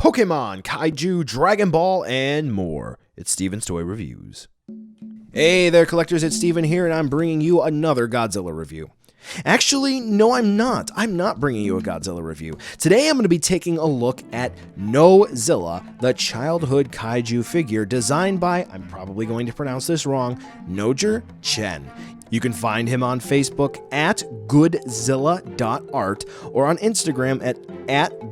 Pokemon, Kaiju, Dragon Ball, and more. It's Steven's Toy Reviews. Hey there, collectors, it's Steven here, and I'm bringing you another Godzilla review. Actually, no, I'm not. I'm not bringing you a Godzilla review. Today, I'm going to be taking a look at Nozilla, the childhood kaiju figure designed by, I'm probably going to pronounce this wrong, Noger Chen. You can find him on Facebook at goodzilla.art or on Instagram at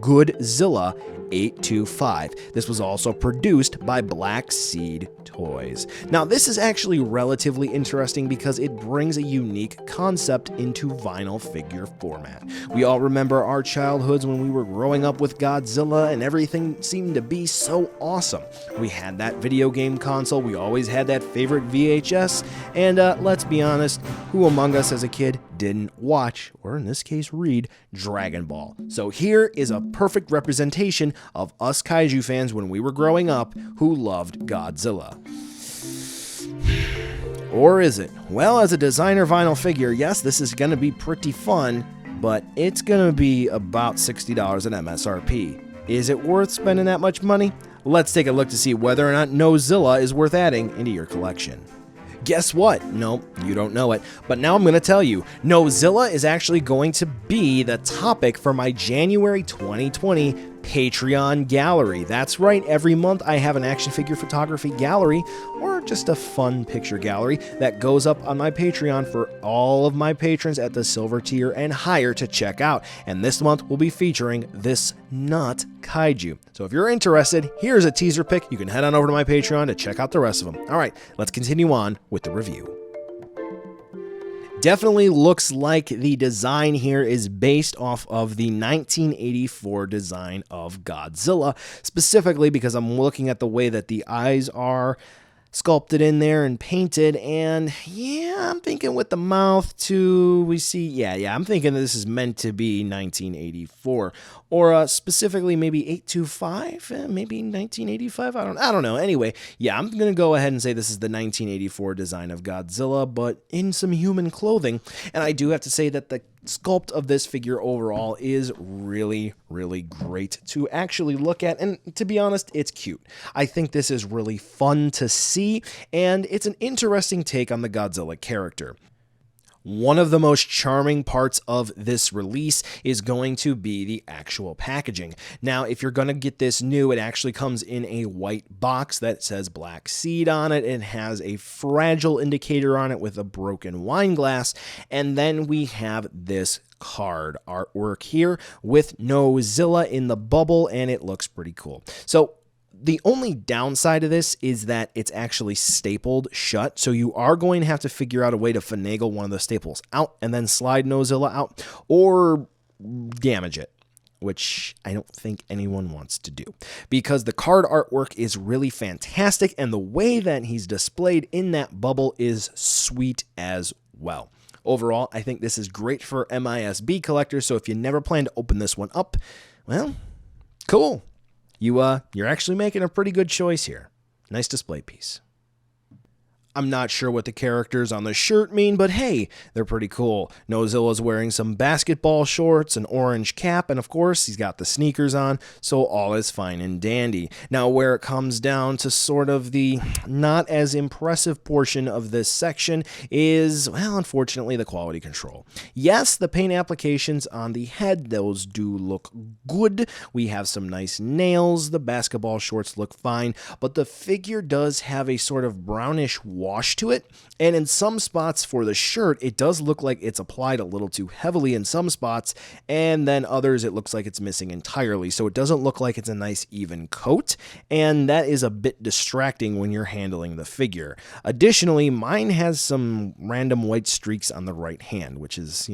goodzilla825. This was also produced by Black Seed Toys. Now, this is actually relatively interesting because it brings a unique concept into vinyl figure format. We all remember our childhoods when we were growing up with Godzilla and everything seemed to be so awesome. We had that video game console, we always had that favorite VHS, and let's be honest, who among us as a kid didn't watch, or in this case read, Dragon Ball? So here is a perfect representation of us kaiju fans when we were growing up who loved Godzilla. Or is it? Well, as a designer vinyl figure, yes, this is going to be pretty fun, but it's going to be about $60 at MSRP. Is it worth spending that much money? Let's take a look to see whether or not Nozilla is worth adding into your collection. Guess what? No, you don't know it, but now I'm going to tell you. Nozilla is actually going to be the topic for my January 2020 Patreon gallery. That's right, every month I have an action figure photography gallery, or just a fun picture gallery that goes up on my Patreon for all of my patrons at the silver tier and higher to check out. And this month we'll be featuring this not kaiju. So if you're interested, here's a teaser pic. You can head on over to my Patreon to check out the rest of them. All right, let's continue on with the review. Definitely looks like the design here is based off of the 1984 design of Godzilla, specifically because I'm looking at the way that the eyes are sculpted in there and painted, and yeah, I'm thinking with the mouth too, we see, yeah, I'm thinking this is meant to be 1984, or specifically maybe 825, maybe 1985, I don't know. Anyway, yeah, I'm gonna go ahead and say this is the 1984 design of Godzilla, but in some human clothing, and I do have to say that the sculpt of this figure overall is really, really great to actually look at, and to be honest, it's cute. I think this is really fun to see, and it's an interesting take on the Godzilla character. One of the most charming parts of this release is going to be the actual packaging. Now, if you're going to get this new, it actually comes in a white box that says Black Seed on it. It has a fragile indicator on it with a broken wine glass. And then we have this card artwork here with Nozilla in the bubble, and it looks pretty cool. So the only downside of this is that it's actually stapled shut, so you are going to have to figure out a way to finagle one of the staples out and then slide Nozilla out or damage it, which I don't think anyone wants to do, because the card artwork is really fantastic and the way that he's displayed in that bubble is sweet as well. Overall, I think this is great for MISB collectors, so if you never plan to open this one up, well, cool. You're actually making a pretty good choice here. Nice display piece. I'm not sure what the characters on the shirt mean, but hey, they're pretty cool. Nozilla's wearing some basketball shorts, an orange cap, and of course, he's got the sneakers on, so all is fine and dandy. Now, where it comes down to sort of the not as impressive portion of this section is, well, unfortunately, the quality control. Yes, the paint applications on the head, those do look good. We have some nice nails, the basketball shorts look fine, but the figure does have a sort of brownish wash to it, and in some spots for the shirt it does look like it's applied a little too heavily in some spots, and then others it looks like it's missing entirely, so it doesn't look like it's a nice even coat, and that is a bit distracting when you're handling the figure. Additionally, mine has some random white streaks on the right hand, which is,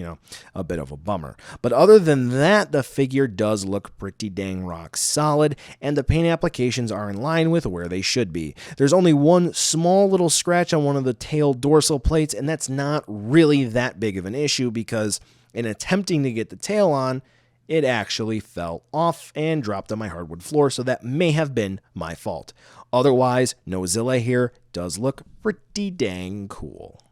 a bit of a bummer. But other than that, the figure does look pretty dang rock solid, and the paint applications are in line with where they should be. There's only one small little scratch on one of the tail dorsal plates, and that's not really that big of an issue because in attempting to get the tail on, it actually fell off and dropped on my hardwood floor, so that may have been my fault. Otherwise, Nozilla here does look pretty dang cool.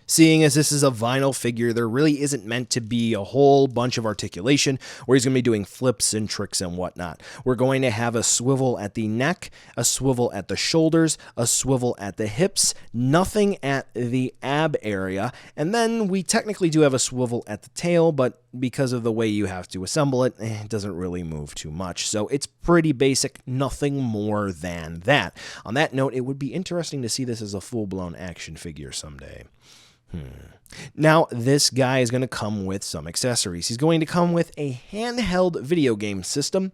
Seeing as this is a vinyl figure, there really isn't meant to be a whole bunch of articulation where he's going to be doing flips and tricks and whatnot. We're going to have a swivel at the neck, a swivel at the shoulders, a swivel at the hips, nothing at the ab area, and then we technically do have a swivel at the tail, but because of the way you have to assemble it, it doesn't really move too much. So it's pretty basic, nothing more than that. On that note, it would be interesting to see this as a full-blown action figure someday. Now, this guy is going to come with some accessories. He's going to come with a handheld video game system,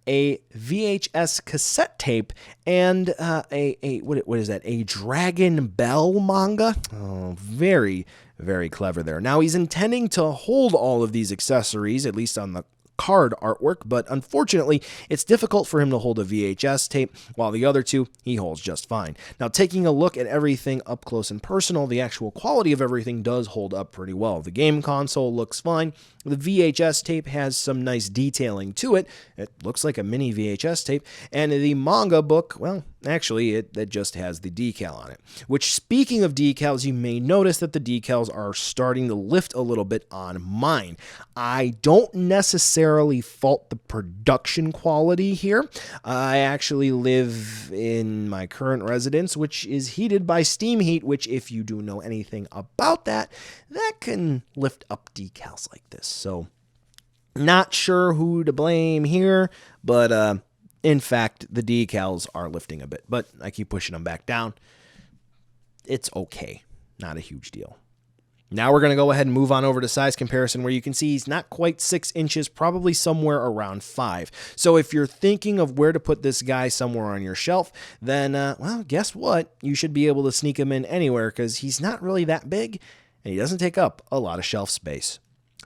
a VHS cassette tape, and what is that? A Dragon Bell manga? Oh, very, very clever there. Now, he's intending to hold all of these accessories, at least on the card artwork, but unfortunately, it's difficult for him to hold a VHS tape, while the other two, he holds just fine. Now, taking a look at everything up close and personal, the actual quality of everything does hold up pretty well. The game console looks fine. The VHS tape has some nice detailing to it. It looks like a mini VHS tape. And the manga book, well, actually, it just has the decal on it. Which, speaking of decals, you may notice that the decals are starting to lift a little bit on mine. I don't necessarily fault the production quality here. I actually live in my current residence, which is heated by steam heat, which, if you do know anything about that, that can lift up decals like this. So, not sure who to blame here, but in fact, the decals are lifting a bit, but I keep pushing them back down. It's okay. Not a huge deal. Now we're going to go ahead and move on over to size comparison, where you can see he's not quite 6 inches, probably somewhere around 5. So if you're thinking of where to put this guy somewhere on your shelf, then, well, guess what? You should be able to sneak him in anywhere, because he's not really that big, and he doesn't take up a lot of shelf space.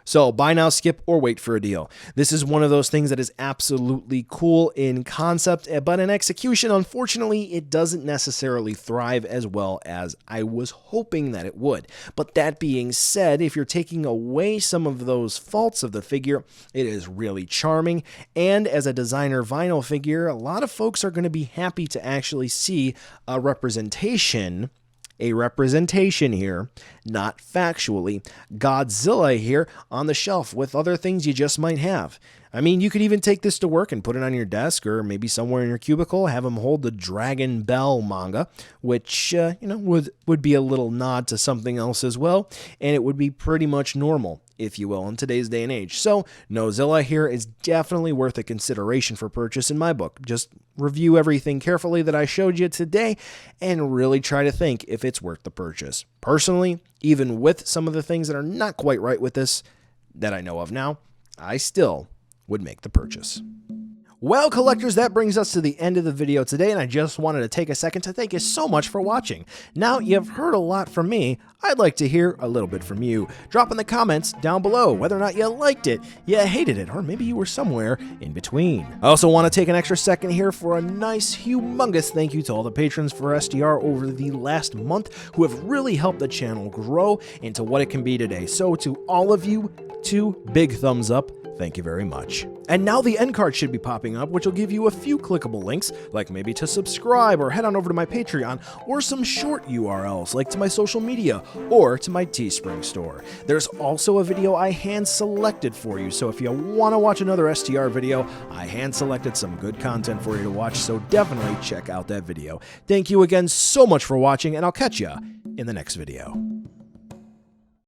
So buy now, skip, or wait for a deal. This is one of those things that is absolutely cool in concept, but in execution, unfortunately, it doesn't necessarily thrive as well as I was hoping that it would. But that being said, if you're taking away some of those faults of the figure, it is really charming. And as a designer vinyl figure, a lot of folks are going to be happy to actually see a representation here, not factually, Godzilla here on the shelf with other things you just might have. I mean, you could even take this to work and put it on your desk or maybe somewhere in your cubicle, have him hold the Dragon Bell manga, which, would be a little nod to something else as well, and it would be pretty much normal, if you will, in today's day and age. So, Nozilla here is definitely worth a consideration for purchase in my book. Just review everything carefully that I showed you today and really try to think if it's worth the purchase. Personally, even with some of the things that are not quite right with this that I know of now, I still would make the purchase. Well, collectors, that brings us to the end of the video today, and I just wanted to take a second to thank you so much for watching. Now, you've heard a lot from me. I'd like to hear a little bit from you. Drop in the comments down below whether or not you liked it, you hated it, or maybe you were somewhere in between. I also want to take an extra second here for a nice, humongous thank you to all the patrons for SDR over the last month who have really helped the channel grow into what it can be today. So to all of you, 2 big thumbs up. Thank you very much. And now the end card should be popping up, which will give you a few clickable links, like maybe to subscribe or head on over to my Patreon, or some short URLs like to my social media or to my Teespring store. There's also a video I hand selected for you, so if you want to watch another STR video, I hand selected some good content for you to watch, so definitely check out that video. Thank you again so much for watching, and I'll catch ya in the next video.